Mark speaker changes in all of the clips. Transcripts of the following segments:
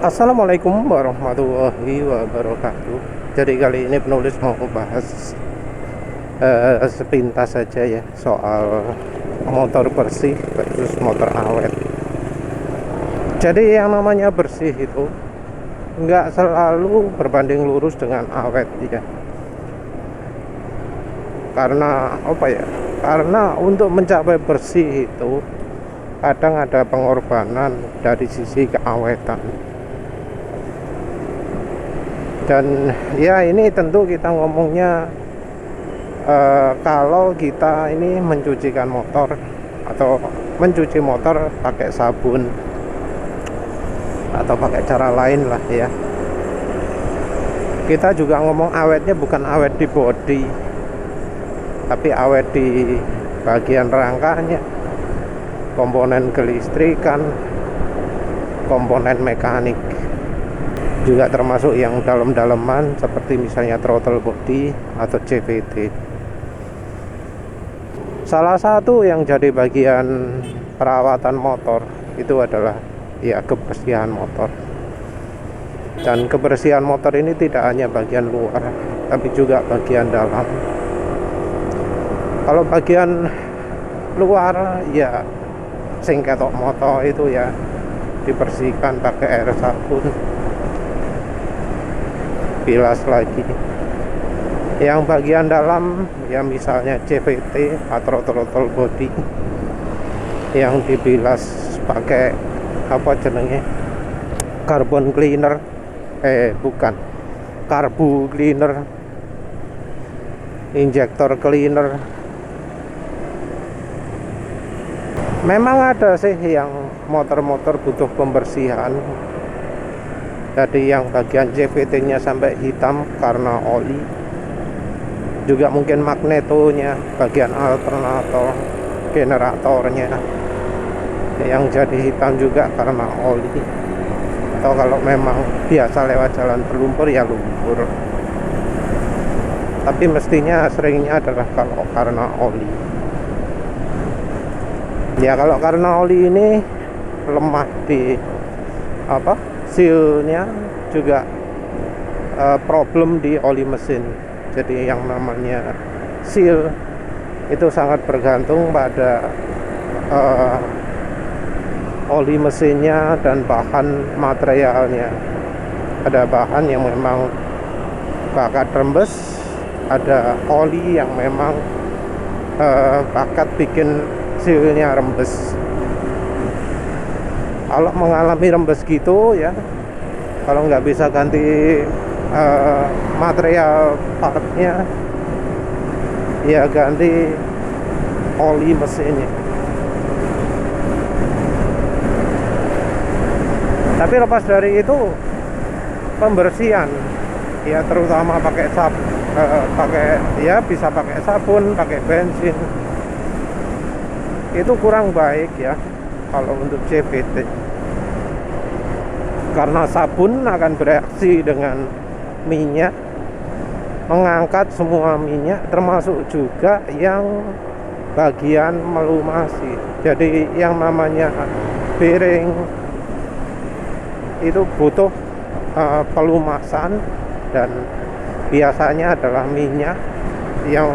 Speaker 1: Assalamualaikum warahmatullahi wabarakatuh. Jadi kali ini penulis mau bahas sepintas saja ya soal motor bersih versus motor awet. Jadi yang namanya bersih itu nggak selalu berbanding lurus dengan awet ya. Karena apa ya? Karena untuk mencapai bersih itu kadang ada pengorbanan dari sisi keawetan. Dan ya ini tentu kita ngomongnya kalau kita ini mencucikan motor atau mencuci motor pakai sabun atau pakai cara lain lah ya. Kita juga ngomong awetnya bukan awet di bodi, tapi awet di bagian rangkanya, komponen kelistrikan, komponen mekanik, juga termasuk yang dalam-daleman seperti misalnya throttle body atau CVT. Salah satu yang jadi bagian perawatan motor itu adalah ya kebersihan motor. Dan kebersihan motor ini tidak hanya bagian luar, tapi juga bagian dalam. Kalau bagian luar ya sing ketok motor itu ya dibersihkan pakai air sabun, bilas lagi. Yang bagian dalam ya misalnya CVT atau throttle body yang dibilas pakai apa jenenge, carbon cleaner, bukan carbu cleaner, injector cleaner. Memang ada sih yang motor-motor butuh pembersihan. Jadi yang bagian CVT-nya sampai hitam karena oli, juga mungkin magnetonya, bagian alternator, generatornya yang jadi hitam juga karena oli. Atau kalau memang biasa lewat jalan berlumpur ya lumpur. Tapi mestinya seringnya adalah kalau karena oli. Ya kalau karena oli ini lemah di apa? Sealnya juga problem di oli mesin. Jadi yang namanya seal itu sangat bergantung pada oli mesinnya dan bahan materialnya. Ada bahan yang memang bakat rembes, ada oli yang memang bakat bikin sealnya rembes. Kalau mengalami rembes gitu ya, kalau nggak bisa ganti material partnya, ya ganti oli mesinnya. Tapi lepas dari itu pembersihan ya terutama pakai ya bisa pakai sabun, pakai bensin, itu kurang baik ya kalau untuk CVT, karena sabun akan bereaksi dengan minyak, mengangkat semua minyak, termasuk juga yang bagian melumasi. Jadi yang namanya bearing itu butuh pelumasan, dan biasanya adalah minyak yang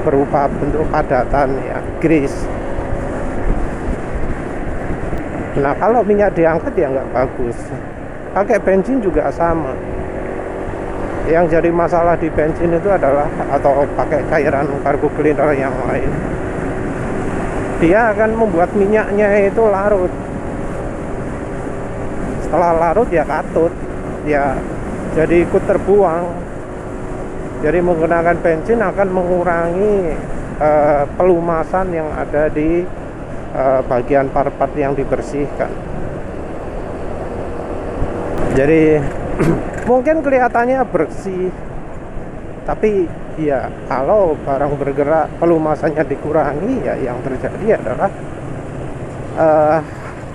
Speaker 1: berupa bentuk padatan ya, grease. Nah kalau minyak diangkat ya nggak bagus. Pakai bensin juga sama. Yang jadi masalah di bensin itu adalah, atau pakai cairan carbu cleaner yang lain, dia akan membuat minyaknya itu larut. Setelah larut ya katut, ya jadi ikut terbuang. Jadi menggunakan bensin akan mengurangi pelumasan yang ada di bagian part-part yang dibersihkan. Jadi mungkin kelihatannya bersih, tapi ya kalau barang bergerak pelumasannya dikurangi, ya yang terjadi adalah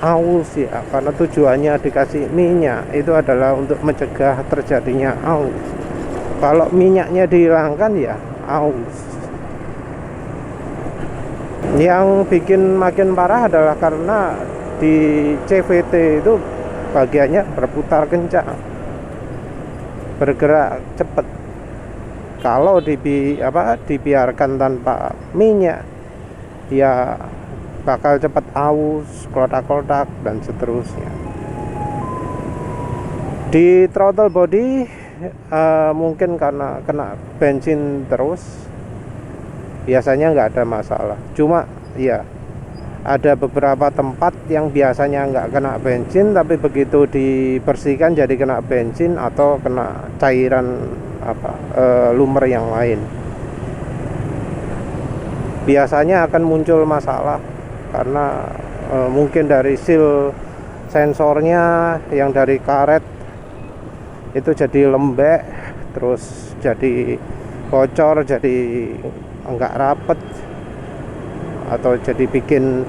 Speaker 1: aus ya, karena tujuannya dikasih minyak itu adalah untuk mencegah terjadinya aus. Kalau minyaknya dihilangkan ya aus. Yang bikin makin parah adalah karena di CVT itu bagiannya berputar kencang, bergerak cepat. Kalau dibiarkan tanpa minyak, ya bakal cepat aus, kotak-kotak dan seterusnya. Di throttle body mungkin karena kena bensin terus, biasanya nggak ada masalah. Cuma ya ada beberapa tempat yang biasanya nggak kena bensin, tapi begitu dibersihkan jadi kena bensin atau kena cairan lumer yang lain. Biasanya akan muncul masalah karena mungkin dari seal sensornya yang dari karet itu jadi lembek, terus jadi bocor, jadi enggak rapet, atau jadi bikin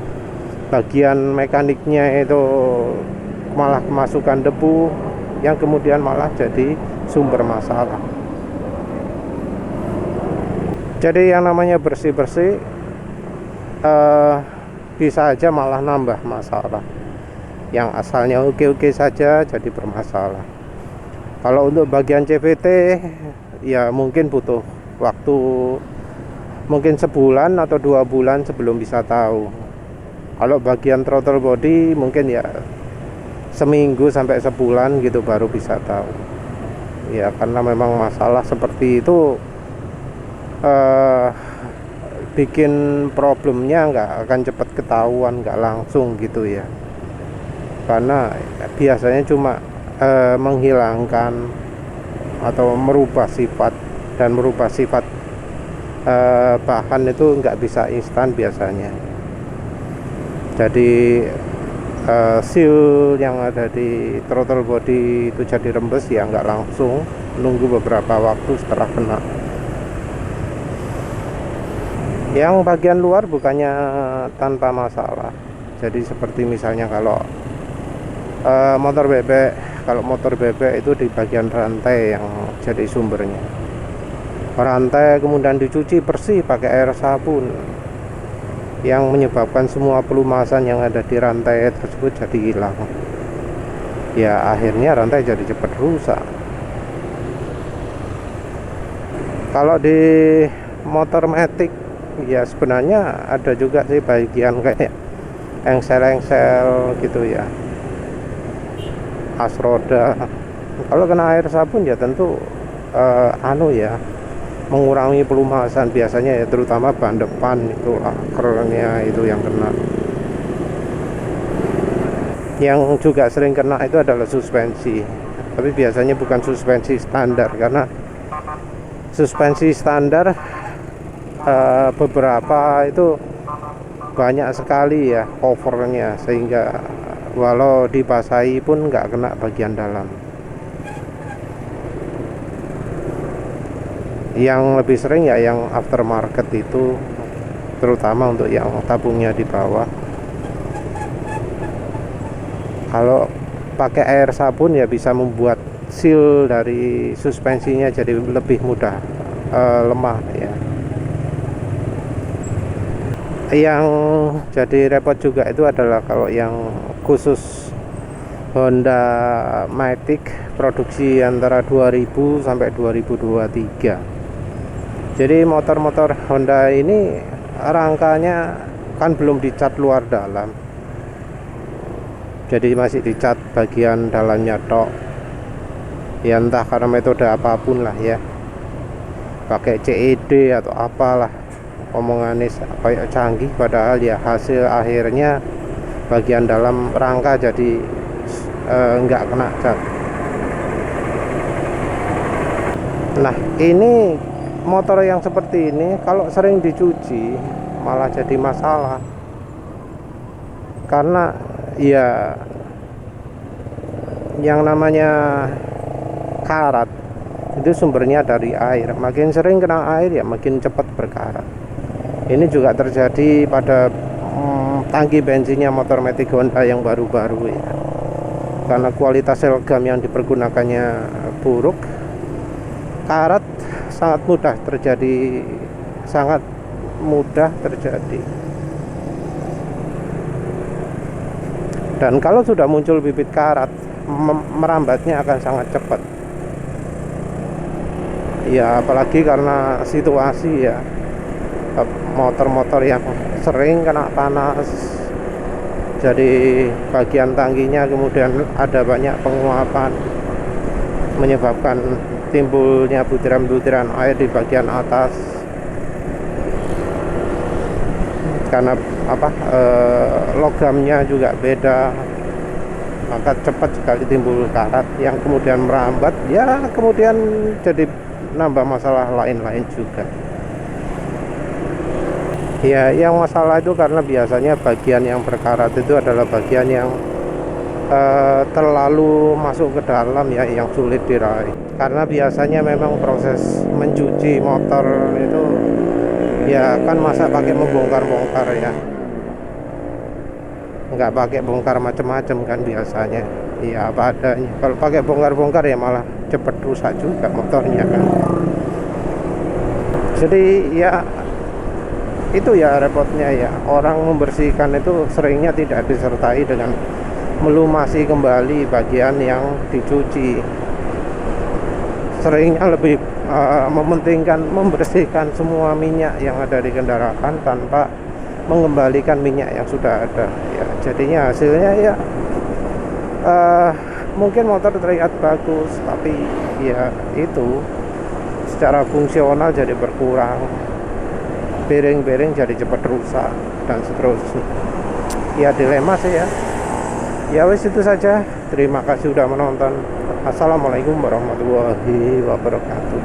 Speaker 1: bagian mekaniknya itu malah kemasukan debu yang kemudian malah jadi sumber masalah. Jadi yang namanya bersih-bersih bisa aja malah nambah masalah. Yang asalnya oke-oke saja jadi bermasalah. Kalau untuk bagian CVT ya mungkin butuh waktu mungkin sebulan atau 2 bulan sebelum bisa tahu. Kalau bagian throttle body mungkin ya seminggu sampai sebulan gitu baru bisa tahu. Ya karena memang masalah seperti itu bikin problemnya nggak akan cepat ketahuan, nggak langsung gitu ya. Karena biasanya cuma menghilangkan atau merubah sifat, dan merubah sifat bahan itu nggak bisa instan biasanya. Jadi seal yang ada di throttle body itu jadi rembes ya nggak langsung, nunggu beberapa waktu setelah kena. Yang bagian luar bukannya tanpa masalah. Jadi seperti misalnya kalau motor bebek itu di bagian rantai yang jadi sumbernya. Rantai kemudian dicuci bersih pakai air sabun, yang menyebabkan semua pelumasan yang ada di rantai tersebut jadi hilang. Ya akhirnya rantai jadi cepat rusak. Kalau di motor matic ya sebenarnya ada juga sih bagian kayak engsel-engsel gitu ya, as roda. Kalau kena air sabun ya tentu mengurangi pelumasan biasanya ya, terutama ban depan itu akernya itu yang kena. Yang juga sering kena itu adalah suspensi, tapi biasanya bukan suspensi standar, karena suspensi standar beberapa itu banyak sekali ya covernya, sehingga walau dibasahi pun nggak kena bagian dalam. Yang lebih sering ya yang aftermarket itu, terutama untuk yang tabungnya di bawah. Kalau pakai air sabun ya bisa membuat seal dari suspensinya jadi lebih mudah lemah ya. Yang jadi repot juga itu adalah kalau yang khusus Honda Matic produksi antara 2000 sampai 2023. Jadi motor-motor Honda ini rangkanya kan belum dicat luar dalam, jadi masih dicat bagian dalamnya tok. Ya entah karena metode apapun lah ya, pakai CED atau apalah, omongannya kayak canggih, padahal ya hasil akhirnya bagian dalam rangka jadi nggak kena cat. Nah ini motor yang seperti ini kalau sering dicuci malah jadi masalah, karena ya yang namanya karat itu sumbernya dari air. Makin sering kena air ya makin cepat berkarat. Ini juga terjadi pada tangki bensinnya motor Matic Honda yang baru-baru ya, karena kualitas selgam yang dipergunakannya buruk, karat sangat mudah terjadi. Dan kalau sudah muncul bibit karat merambatnya akan sangat cepat. Ya apalagi karena situasi ya, motor-motor yang sering kena panas, jadi bagian tangkinya kemudian ada banyak penguapan, menyebabkan timbulnya butiran-butiran air di bagian atas karena logamnya juga beda, maka cepat sekali timbul karat yang kemudian merambat, ya kemudian jadi nambah masalah lain-lain juga. Ya, yang masalah itu karena biasanya bagian yang berkarat itu adalah bagian yang terlalu masuk ke dalam ya, yang sulit diraih. Karena biasanya memang proses mencuci motor itu ya kan masa pakai membongkar-bongkar ya, nggak pakai bongkar macam-macam kan biasanya, ya apa adanya. Kalau pakai bongkar-bongkar ya malah cepet rusak juga motornya kan. Jadi ya itu ya repotnya ya, orang membersihkan itu seringnya tidak disertai dengan melumasi kembali bagian yang dicuci. Seringnya lebih mementingkan membersihkan semua minyak yang ada di kendaraan tanpa mengembalikan minyak yang sudah ada ya. Jadinya hasilnya ya mungkin motor terlihat bagus, tapi ya itu secara fungsional jadi berkurang, bearing-bearing jadi cepat rusak dan seterusnya. Ya dilema sih ya. Ya wis itu saja. Terima kasih sudah menonton. Assalamualaikum warahmatullahi wabarakatuh.